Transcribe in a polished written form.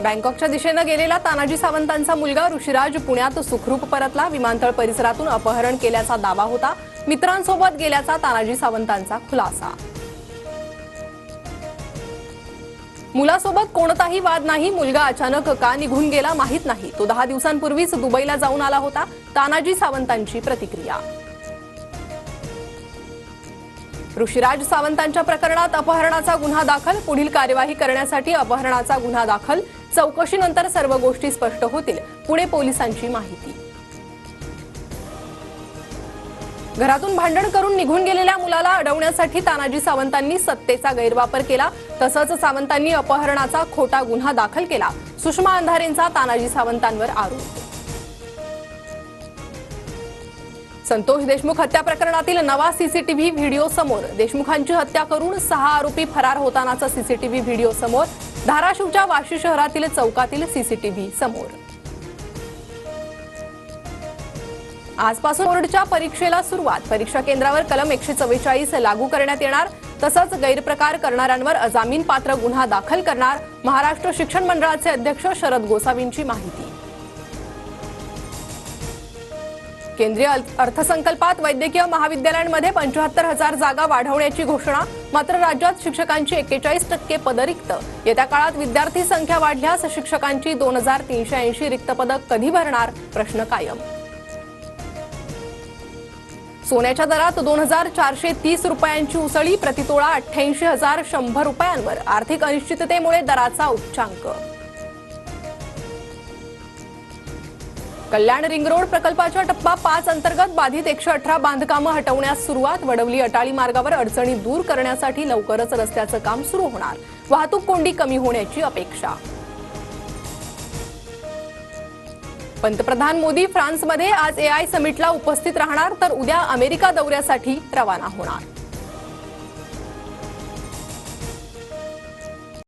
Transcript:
बँकॉकच्या दिशेने गेलेला तानाजी सावंतांचा मुलगा ऋषिराज पुण्यात सुखरूप परतला। विमानतळ परिसरातून अपहरण केल्याचा दावा होता। मित्रांसोबत गेल्याचा तानाजी सावंतांचा खुलासा। मुलासोबत कोणताही वाद नाही, मुलगा अचानक का निघून गेला माहित नाही। तो 10 दिवसांपूर्वीच दुबईला जाऊन आला होता। तानाजी सावंतांची प्रतिक्रिया। ऋषिराज सावंतांच्या प्रकरणात अपहरणाचा गुन्हा दाखल। पुढील कार्यवाही करण्यासाठी अपहरणाचा गुन्हा दाखल। चौकशीनंतर सर्व गोष्टी स्पष्ट होतील, पुणे पोलिसांची माहिती। घरातून भांडण करून निघून गेलेल्या मुलाला अडवण्यासाठी तानाजी सावंतांनी सत्तेचा गैरवापर केला। तसंच सावंतांनी अपहरणाचा खोटा गुन्हा दाखल केला। सुषमा अंधारेंचा तानाजी सावंतांवर आरोप। संतोष देशमुख हत्या प्रकरणातील नवा सीसीटीव्ही व्हिडिओ समोर। देशमुखांची हत्या करून 6 आरोपी फरार होतानाचा सीसीटीव्ही व्हिडिओ समोर। धाराशिवच्या वाशी शहरातील चौकातील सीसीटीव्ही समोर। आजपासून बोर्डच्या परीक्षेला सुरुवात। परीक्षा केंद्रावर कलम 144 लागू करण्यात येणार। तसंच गैरप्रकार करणाऱ्यांवर अजामीन पात्र गुन्हा दाखल करणार। महाराष्ट्र शिक्षण मंडळाचे अध्यक्ष शरद गोसावींची माहिती। केंद्रीय अर्थसंकल्पात वैद्यकीय महाविद्यालयांमध्ये 75,000 जागा वाढवण्याची घोषणा। मात्र राज्यात शिक्षकांची 41% पदं रिक्त। येत्या काळात विद्यार्थी संख्या वाढल्यास शिक्षकांची 2380 रिक्त पदं कधी भरणार, प्रश्न कायम। सोन्याच्या दरात 2430 रुपयांची उसळी। प्रतितोळा 88,100 रुपयांवर। आर्थिक अनिश्चिततेमुळे दराचा उच्चांक। कल्याण रिंग रोड प्रकल्पाच्या टप्पा 5 अंतर्गत बाधित 118 बांधकामं हटवण्यास सुरुवात। वडवली अटाळी मार्गावर अडचणी दूर करण्यासाठी लवकरच रस्त्याचं काम सुरू होणार। वाहतूक कोंडी कमी होण्याची अपेक्षा। पंतप्रधान मोदी फ्रान्समध्ये आज AI समिटला उपस्थित राहणार, तर उद्या अमेरिका दौऱ्यासाठी रवाना होणार।